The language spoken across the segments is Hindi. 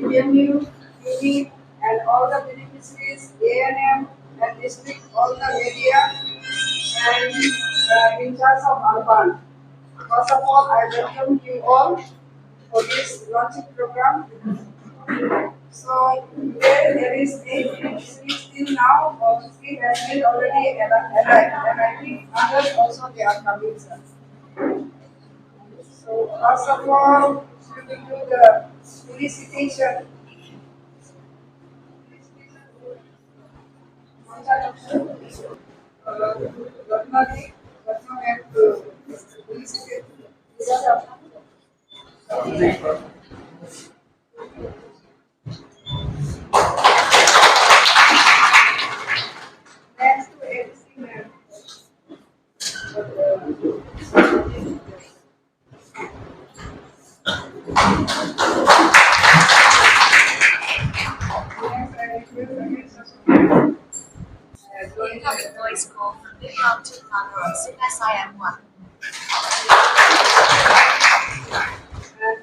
PMU, UNIT, and all the beneficiaries, ANM, and district, all the media, and in charge of urban. First of all, I welcome you all for this launching program. So there is a beneficiary till now, or three has been already arrived, and I think others also they are coming, sir. So first of all, we will do the solicitation. Ratnadi, Ratna have to solicitate. Next to ABC ma'am. Next, I request against the Incoming voice call from Vikram to Thangaroy SIM1. and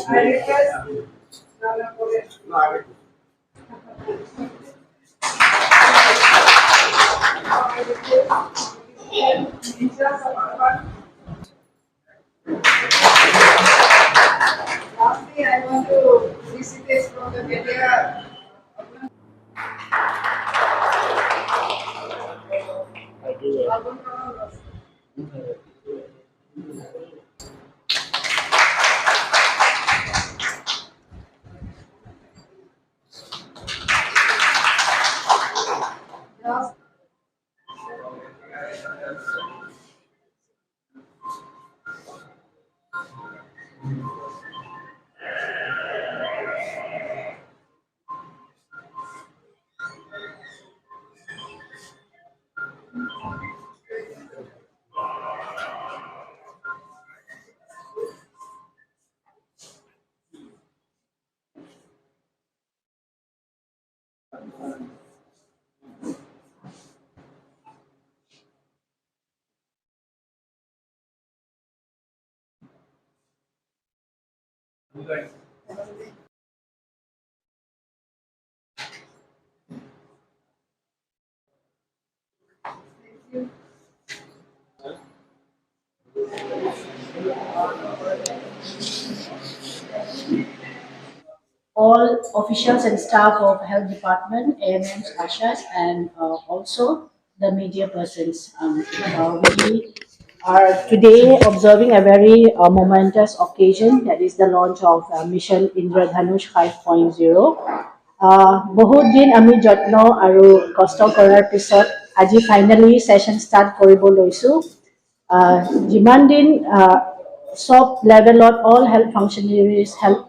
I request Nana Pole. Teachers of urban. Lastly, I want to felicitate from the media. Urban Colonel. Last, all officials and staff of health department, AMMs, ASHAs, and also the media persons. We are today observing a very momentous occasion, that is the launch of Mission Indradhanush 5.0. বহুত দিন আমি যত্ন আৰু কষ্ট কৰাৰ পিছত আজি ফাইনেলি সেশন ষ্টাৰ্ট কৰিব লৈছোঁ। যিমান দিন সব লেভেলত অল হেল্থ ফাংচনাৰিজ হেল্থ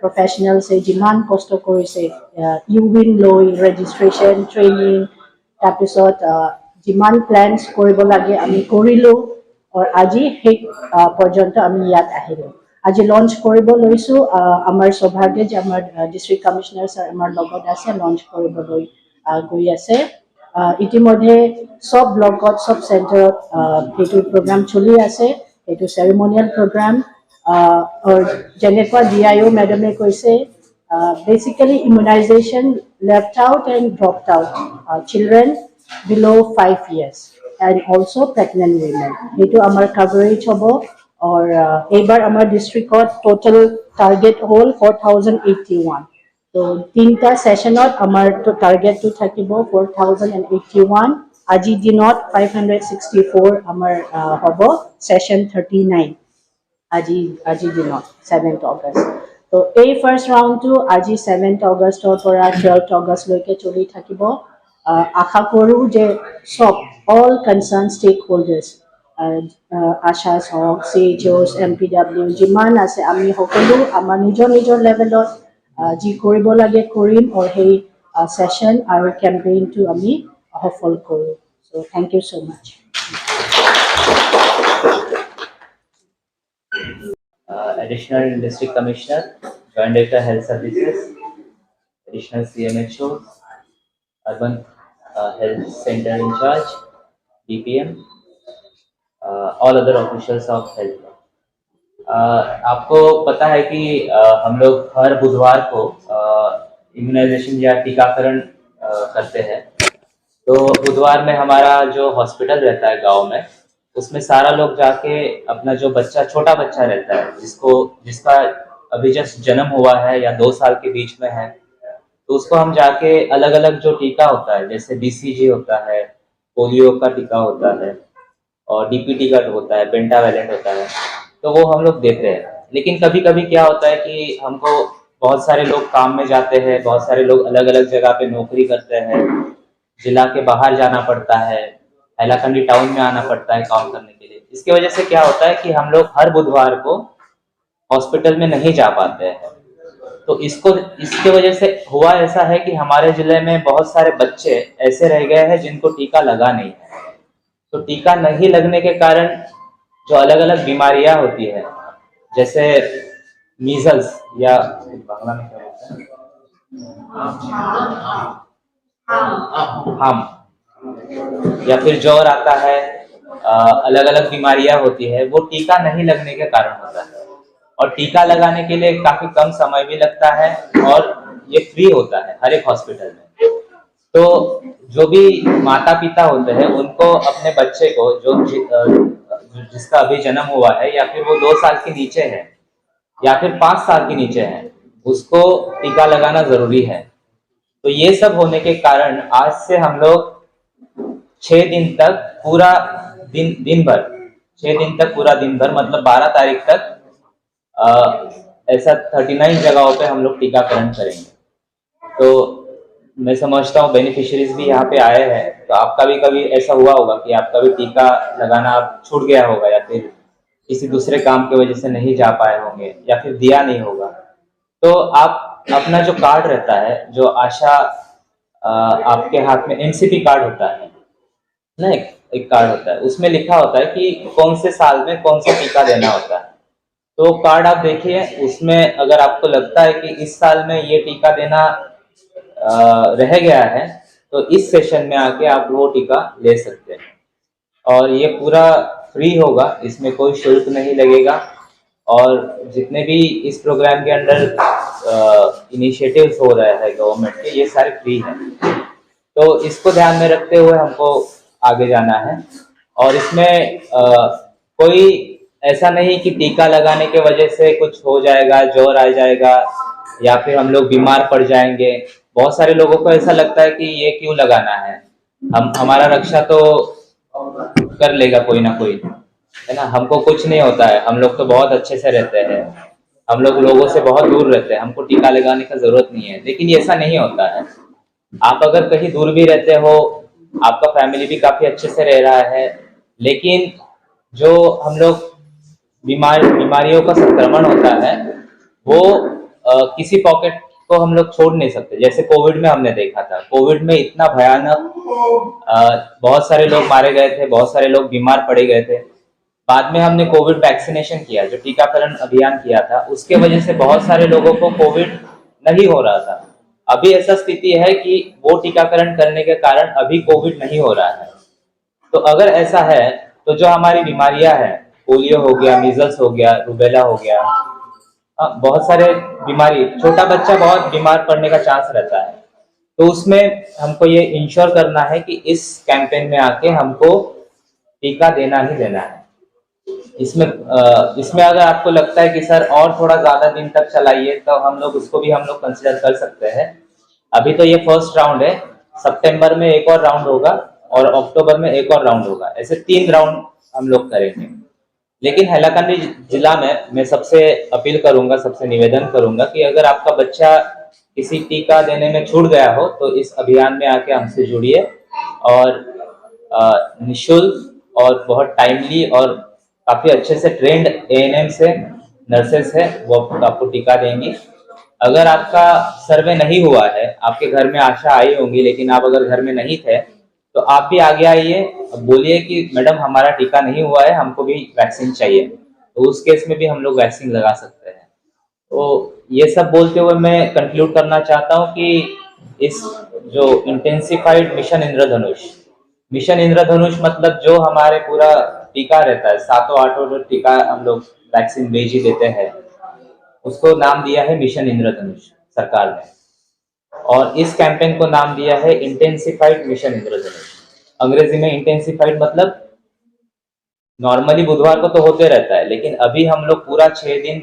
প্ৰফেশ্যনেলছে যিমান কষ্ট কৰিছে ইউবিন লৈ ৰেজিষ্ট্ৰেশ্যন ট্ৰেইনিং তাৰপিছত যিমান প্লেনছ কৰিব লাগে আমি কৰিলোঁ আৰু আজি সেই পৰ্যন্ত আমি ইয়াত আহিলোঁ। আজি লঞ্চ কৰিব লৈছোঁ। আমাৰ সৌভাগ্য যে আমাৰ ডিষ্ট্ৰিক্ট কমিশ্যনাৰ ছাৰ আমাৰ লগত আছে, লঞ্চ কৰিবলৈ গৈ আছে। ইতিমধ্যে সব ব্লকত সব চেণ্টাৰত সেইটো প্ৰগ্ৰাম চলি আছে, সেইটো চেৰিমনিয়েল প্ৰগ্ৰাম। যেনেকুৱা DIO মেডামে কৈছে, basically immunisation left out and dropped out children below' 5 years and also pregnant women. সেইটো আমাৰ coverage হ'ব। और एक बार हमारे डिस्ट्रिक्ट टोटल टारगेट होल 4081। तो तीनटा सेशनत हमार तो टारगेट तो থাকিব 4081। আজি দিনত 564 हमार হ'ব सेशन 39। আজি দিনত 7th August। तो এই ফার্স্ট রাউন্ড তো আজি 7th Augustৰ পৰা 12th August লৈকে চলি থাকিব। আশা কৰোঁ যে সব অল কনসার্ন স্টেক হোল্ডার্স আশাস হওক, CHOs, MPW যিমান আছে আমি সকলো আমাৰ নিজৰ নিজৰ লেভেলত যি কৰিব লাগে কৰিম আৰু সেই সেশন আৰু কেম্পেইনটো আমি সফল কৰোঁ। So thank you so much. Additional District Commissioner, Joint Director Health Services, Additional CMHO, Urban Health Center in charge, DPM, all other officials of health. आपको पता है कि हम लोग हर बुधवार को इम्यूनाइजेशन या टीकाकरण करते हैं। तो बुधवार में हमारा जो हॉस्पिटल रहता है गांव में, उसमें सारा लोग जाके अपना जो बच्चा, छोटा बच्चा रहता है जिसका अभी जस्ट जन्म हुआ है या 2 साल के बीच में है, तो उसको हम जाके अलग अलग जो टीका होता है, जैसे बीसीजी होता है, पोलियो का टीका होता है और डीपीटी का होता है, पेंटावेलेंट होता है, तो वो हम लोग देते हैं। लेकिन कभी कभी क्या होता है कि हमको बहुत सारे लोग काम में जाते हैं, बहुत सारे लोग अलग अलग जगह पे नौकरी करते हैं, जिला के बाहर जाना पड़ता है, हैलाकंडी टाउन में आना पड़ता है काम करने के लिए। इसकी वजह से क्या होता है कि हम लोग हर बुधवार को हॉस्पिटल में नहीं जा पाते हैं। तो इसके वजह से हुआ ऐसा है कि हमारे जिले में बहुत सारे बच्चे ऐसे रह गए हैं जिनको टीका लगा नहीं है। तो टीका नहीं लगने के कारण जो अलग अलग बीमारियां होती है, जैसे मीजल्स या बांग्ला में क्या बोलते हैं, हम या फिर ज्वर आता है, अलग अलग बीमारियां होती है, वो टीका नहीं लगने के कारण होता है। और टीका लगाने के लिए काफी कम समय भी लगता है और ये फ्री होता है हर एक हॉस्पिटल में। तो जो भी माता पिता होते हैं उनको अपने बच्चे को जिसका अभी जन्म हुआ है, या फिर वो 2 साल के नीचे है या फिर 5 साल के नीचे है, उसको टीका लगाना जरूरी है। तो ये सब होने के कारण आज से हम लोग 6 दिन तक पूरा दिन भर, 6 दिन तक पूरा दिन भर, मतलब 12 तारीख तक ऐसा 39 जगहों पे हम लोग टीकाकरण करेंगे। तो मैं समझता हूँ बेनिफिशियरीज भी यहाँ पे आए हैं, तो आपका भी कभी ऐसा हुआ होगा कि आपका भी टीका लगाना छूट गया होगा, या फिर किसी दूसरे काम की वजह से नहीं जा पाए होंगे, या फिर दिया नहीं होगा। तो आप अपना जो कार्ड रहता है, जो आशा आपके हाथ में एनसीपी कार्ड होता है ना, एक कार्ड होता है, उसमें लिखा होता है कि कौन से साल में कौन सा टीका देना होता है। तो कार्ड आप देखिए, उसमें अगर आपको लगता है कि इस साल में ये टीका देना रह गया है, तो इस सेशन में आके आप वो टीका ले सकते हैं। और ये पूरा फ्री होगा, इसमें कोई शुल्क नहीं लगेगा। और जितने भी इस प्रोग्राम के अंडर इनिशिएटिव्स हो रहे हैं गवर्नमेंट के, ये सारे फ्री हैं। तो इसको ध्यान में रखते हुए हमको आगे जाना है। और इसमें कोई ऐसा नहीं कि टीका लगाने के वजह से कुछ हो जाएगा, ज्वर आ जाएगा, या फिर हम लोग बीमार पड़ जाएंगे। बहुत सारे लोगों को ऐसा लगता है कि ये क्यों लगाना है, हमारा रक्षा तो कर लेगा कोई ना कोई, है ना, हमको कुछ नहीं होता है, हम लोग तो बहुत अच्छे से रहते हैं, हम लोग लोगों से बहुत दूर रहते हैं, हमको टीका लगाने का जरूरत नहीं है। लेकिन ऐसा नहीं होता है। आप अगर कहीं दूर भी रहते हो, आपका फैमिली भी काफी अच्छे से रह रहा है, लेकिन जो हम लोग बीमारियों का संक्रमण होता है, वो किसी पॉकेट को हम लोग छोड़ नहीं सकते। जैसे कोविड में हमने देखा था, कोविड में इतना भयानक, बहुत सारे लोग मारे गए थे, बहुत सारे लोग बीमार पड़े गए थे। बाद में हमने कोविड वैक्सीनेशन किया, जो टीकाकरण अभियान किया था, उसके वजह से बहुत सारे लोगों को कोविड नहीं हो रहा था। अभी ऐसा स्थिति है कि वो टीकाकरण करने के कारण अभी कोविड नहीं हो रहा है। तो अगर ऐसा है, तो जो हमारी बीमारियां हैं, पोलियो हो गया, मीजल्स हो गया, रूबेला हो गया, बहुत सारे बीमारी, छोटा बच्चा बहुत बीमार पड़ने का चांस रहता है। तो उसमें हमको ये इंश्योर करना है कि इस कैंपेन में आके हमको टीका देना ही देना है। इसमें अगर आपको लगता है कि सर और थोड़ा ज्यादा दिन तक चलाइए, तो हम लोग कंसिडर कर सकते हैं। अभी तो ये फर्स्ट राउंड है, सितंबर में एक और राउंड होगा और अक्टूबर में एक और राउंड होगा, ऐसे 3 राउंड हम लोग करेंगे। लेकिन हैलाकंदी जिला में मैं सबसे अपील करूंगा, सबसे निवेदन करूंगा कि अगर आपका बच्चा किसी टीका देने में छूट गया हो, तो इस अभियान में आके हमसे जुड़िए, और निःशुल्क और बहुत टाइमली और काफी अच्छे से ट्रेंड एएनएम से, नर्सेस है, वो आपको टीका देंगी। अगर आपका सर्वे नहीं हुआ है, आपके घर में आशा आई होंगी, लेकिन आप अगर घर में नहीं थे, तो आप भी आगे आइए, बोलिए कि मैडम हमारा टीका नहीं हुआ है, हमको भी वैक्सीन चाहिए। तो उस केस में भी हम लोग वैक्सीन लगा सकते हैं। तो ये सब बोलते हुए मैं कंक्लूड करना चाहता हूँ कि इस जो इंटेंसिफाइड मिशन इंद्रधनुष मतलब जो हमारे पूरा टीका रहता है, 7-8 टीका हम लोग वैक्सीन भेज ही देते हैं, उसको नाम दिया है मिशन इंद्रधनुष सरकार ने। और इस कैंपेन को नाम दिया है इंटेंसिफाइड मिशन इंद्रधनुष। अंग्रेजी में इंटेंसिफाइड मतलब नॉर्मली बुधवार को तो होते रहता है, लेकिन अभी हम लोग पूरा 6 दिन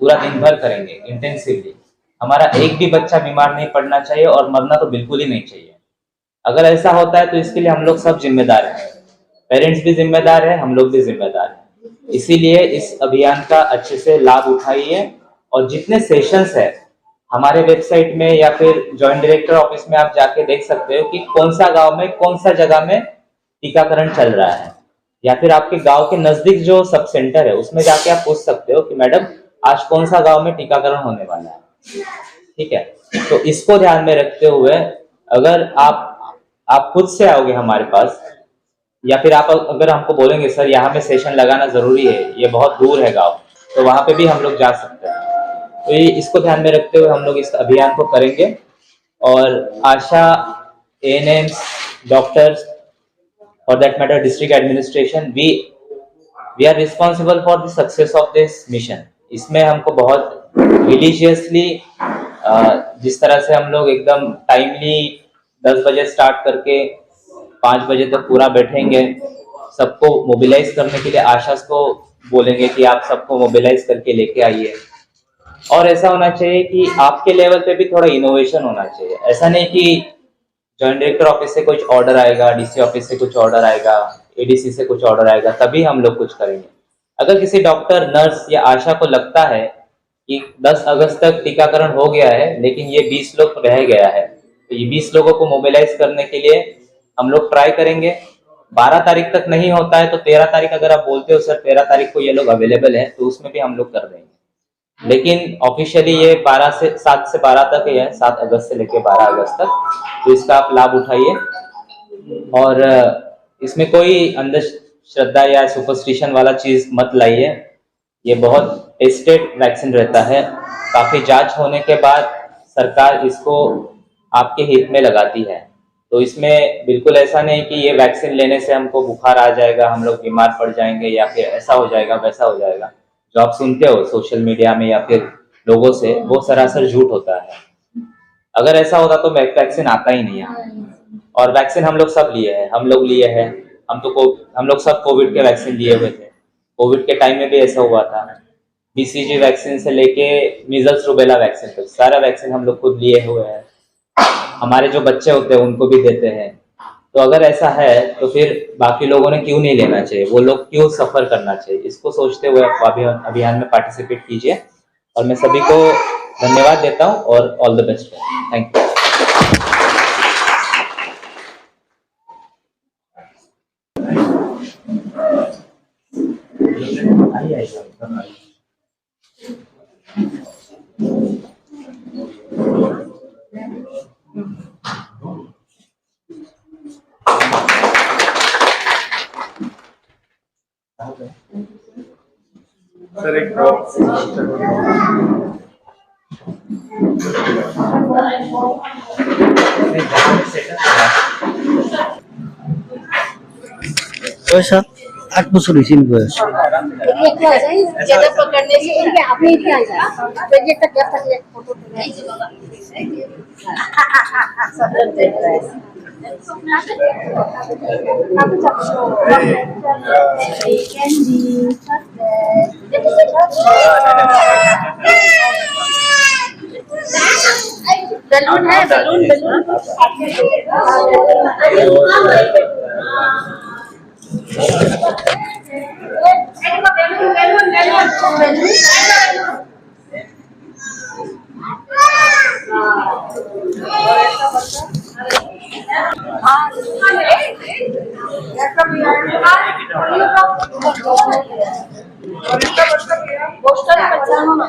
पूरा दिन भर करेंगे इंटेंसिवली। हमारा एक भी बच्चा बीमार नहीं पड़ना चाहिए और मरना तो बिल्कुल ही नहीं चाहिए। अगर ऐसा होता है तो इसके लिए हम लोग सब जिम्मेदार हैं, पेरेंट्स भी जिम्मेदार है, हम लोग भी जिम्मेदार हैं। इसीलिए इस अभियान का अच्छे से लाभ उठाइए और जितने सेशंस है हमारे वेबसाइट में या फिर जॉइंट डायरेक्टर ऑफिस में आप जाके देख सकते हो कि कौन सा गांव में कौन सा जगह में टीकाकरण चल रहा है, या फिर आपके गांव के नजदीक जो सब सेंटर है उसमें जाके आप पूछ सकते हो कि मैडम आज कौन सा गांव में टीकाकरण होने वाला है। ठीक है, तो इसको ध्यान में रखते हुए अगर आप खुद से आओगे हमारे पास, या फिर आप अगर हमको बोलेंगे सर यहाँ पे सेशन लगाना जरूरी है, ये बहुत दूर है गांव, तो वहां पे भी हम लोग जा सकते हैं। तो ये इसको ध्यान में रखते हुए हम लोग इस अभियान को करेंगे और ASHA, ANMs, doctors, for that matter district administration, we are responsible for the success of this mission। इसमें हमको बहुत रिलीजियसली जिस तरह से हम लोग एकदम टाइमली 10 बजे स्टार्ट करके 5 बजे तक पूरा बैठेंगे, सबको मोबिलाइज करने के लिए आशा को बोलेंगे कि आप सबको मोबिलाइज करके लेके आइए। और ऐसा होना चाहिए कि आपके लेवल पे भी थोड़ा इनोवेशन होना चाहिए। ऐसा नहीं कि जॉइंट डायरेक्टर ऑफिस से कुछ ऑर्डर आएगा, डीसी ऑफिस से कुछ ऑर्डर आएगा, एडीसी से कुछ ऑर्डर आएगा तभी हम लोग कुछ करेंगे। अगर किसी डॉक्टर, नर्स या आशा को लगता है कि 10 अगस्त तक टीकाकरण हो गया है लेकिन ये 20 लोग रह गया है, तो ये 20 लोगों को मोबिलाइज करने के लिए हम लोग ट्राई करेंगे। 12 तारीख तक नहीं होता है तो 13 तारीख अगर आप बोलते हो सर 13 तारीख को ये लोग अवेलेबल है, तो उसमें भी हम लोग कर देंगे। लेकिन ऑफिशियली ये 7 से 12 तक ही है, 7 अगस्त से लेकर 12 अगस्त तक, तो इसका आप लाभ उठाइए। और इसमें कोई अंधश्रद्धा या सुपरस्टिशन वाला चीज मत लाइए। ये बहुत टेस्टेड वैक्सीन रहता है, काफी जांच होने के बाद सरकार इसको आपके हित में लगाती है। तो इसमें बिल्कुल ऐसा नहीं कि ये वैक्सीन लेने से हमको बुखार आ जाएगा, हम लोग बीमार पड़ जाएंगे या फिर ऐसा हो जाएगा वैसा हो जाएगा। जो आप सुनते हो सोशल मीडिया में या फिर लोगों से, वो सरासर झूठ होता है। अगर ऐसा होता तो वैक्सीन आता ही नहीं है। और वैक्सीन हम लोग सब लिए हैं, हम लोग सब कोविड के वैक्सीन लिए हुए थे। कोविड के टाइम में भी ऐसा हुआ था। बीसीजी वैक्सीन से लेके मीजल्स रूबेला वैक्सीन तक सारा वैक्सीन हम लोग खुद लिए हुए हैं। हमारे जो बच्चे होते हैं उनको भी देते हैं। तो अगर ऐसा है तो फिर बाकी लोगों ने क्यों नहीं लेना चाहिए, वो लोग क्यों सफर करना चाहिए, इसको सोचते हुए आप अभियान में पार्टिसिपेट कीजिए। और मैं सभी को धन्यवाद देता हूँ और all the best. Thank you. Sir एक বয়স 8 বছর হয়েছে বয়স। যেটা পকড়নে से इनके আপনি इधर आ जाए तो ये तक जब तक एक फोटो बैलून है, बैलून बैलून पोस्टर बच्चाओं में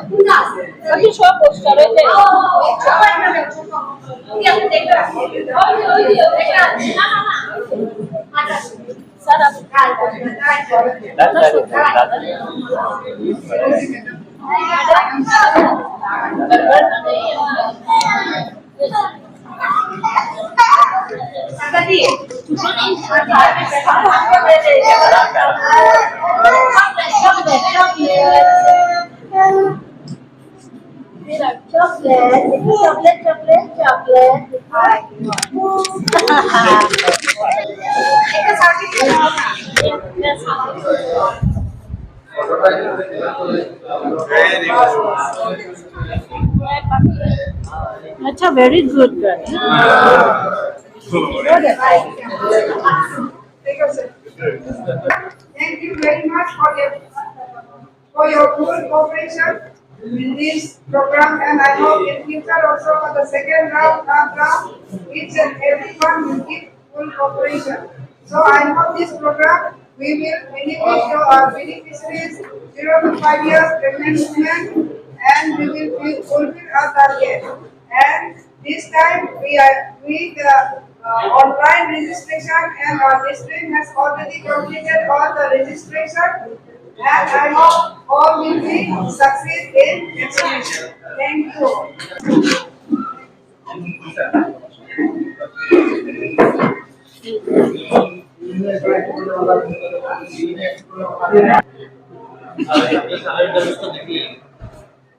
सभी शो पोस्टर है सर आप Chocolate, chocolate, chocolate, chocolate. अच्छा, very good girl. Take your seat. Thank you very much for your full cooperation in this program, and I hope in future also for the second round, third round, each and everyone will give full cooperation. So I hope this program we will benefit your beneficiaries 0 to 5 years pregnant women, and we will fulfill our target. And this time we the online registration, and our district has already completed all the registration, and I hope all will be succeed in execution. Thank you.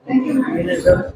Thank you.